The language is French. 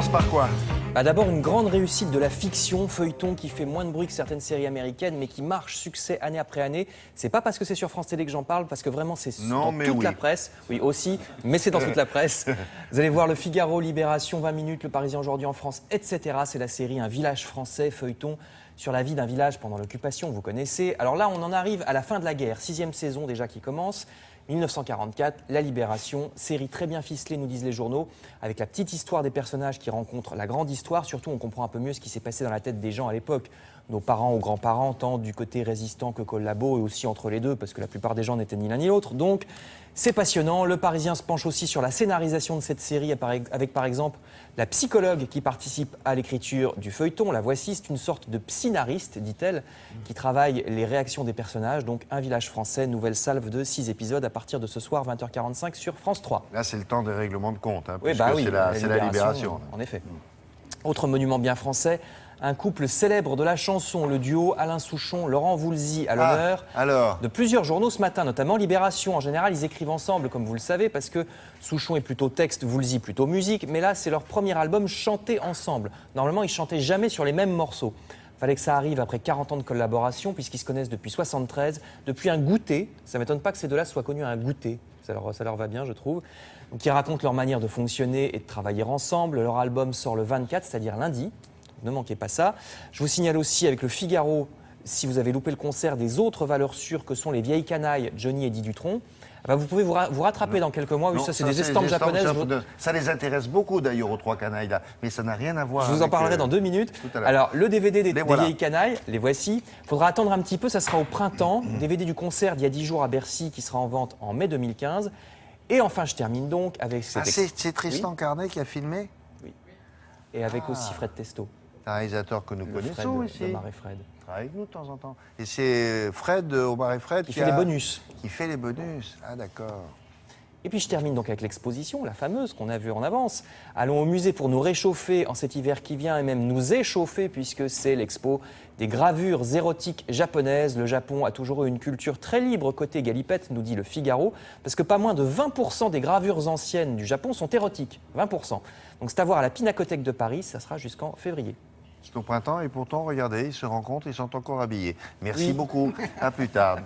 commence par quoi? D'abord, une grande réussite de la fiction, feuilleton qui fait moins de bruit que certaines séries américaines, mais qui marche succès année après année. C'est pas parce que c'est sur France Télé que j'en parle, parce que vraiment c'est dans toute la presse. Oui, aussi, mais c'est dans toute la presse. Vous allez voir Le Figaro, Libération, 20 minutes, Le Parisien aujourd'hui en France, etc. C'est la série Un village français, feuilleton sur la vie d'un village pendant l'occupation, vous connaissez. Alors là, on en arrive à la fin de la guerre, 6e saison déjà qui commence. 1944, La Libération, série très bien ficelée, nous disent les journaux, avec la petite histoire des personnages qui rencontrent la grande histoire. Surtout, on comprend un peu mieux ce qui s'est passé dans la tête des gens à l'époque. Nos parents ou grands-parents, tant du côté résistant que collabo, et aussi entre les deux, parce que la plupart des gens n'étaient ni l'un ni l'autre. Donc, c'est passionnant. Le Parisien se penche aussi sur la scénarisation de cette série, avec par exemple la psychologue qui participe à l'écriture du feuilleton. La voici, c'est une sorte de psynariste, dit-elle, qui travaille les réactions des personnages. Donc, Un village français, nouvelle salve de 6 épisodes à partir de ce soir, 20h45 sur France 3. Là, c'est le temps des règlements de compte, hein, oui, puisque c'est la Libération. En effet. Autre monument bien français, un couple célèbre de la chanson, le duo Alain Souchon, Laurent Voulzy à l'honneur de plusieurs journaux ce matin, notamment Libération. En général, ils écrivent ensemble, comme vous le savez, parce que Souchon est plutôt texte, Voulzy plutôt musique. Mais là, c'est leur premier album chanté ensemble. Normalement, ils chantaient jamais sur les mêmes morceaux. Fallait que ça arrive après 40 ans de collaboration, puisqu'ils se connaissent depuis 73, depuis un goûter. Ça ne m'étonne pas que ces deux-là soient connus à un goûter. Ça leur va bien, je trouve. Donc, ils racontent leur manière de fonctionner et de travailler ensemble. Leur album sort le 24, c'est-à-dire lundi. Ne manquez pas ça. Je vous signale aussi avec Le Figaro, si vous avez loupé le concert, des autres valeurs sûres que sont les vieilles canailles, Johnny et Eddie Dutronc. Vous pouvez vous rattraper dans quelques mois. Oui, ça, c'est des estampes japonaises. Ça les intéresse beaucoup d'ailleurs aux trois canailles là, mais ça n'a rien à voir. Je vous en parlerai dans 2 minutes. Alors, le DVD des vieilles canailles, les voici. Il faudra attendre un petit peu, ça sera au printemps. DVD du concert d'il y a 10 jours à Bercy qui sera en vente en mai 2015. Et enfin, je termine donc avec c'est Tristan Carnet qui a filmé? Oui. Et avec aussi Fred Testo. Un réalisateur que nous connaissons ici. Omar et Fred. Il travaille avec nous de temps en temps. Et c'est Fred, Omar et Fred qui fait les bonus. Qui fait les bonus. Ah d'accord. Et puis je termine donc avec l'exposition, la fameuse qu'on a vue en avance. Allons au musée pour nous réchauffer en cet hiver qui vient et même nous échauffer puisque c'est l'expo des gravures érotiques japonaises. Le Japon a toujours eu une culture très libre côté galipette, nous dit Le Figaro, parce que pas moins de 20% des gravures anciennes du Japon sont érotiques. 20%. Donc c'est à voir à la Pinacothèque de Paris, ça sera jusqu'en février. C'est au printemps et pourtant, regardez, ils se rencontrent, ils sont encore habillés. Merci beaucoup. À plus tard.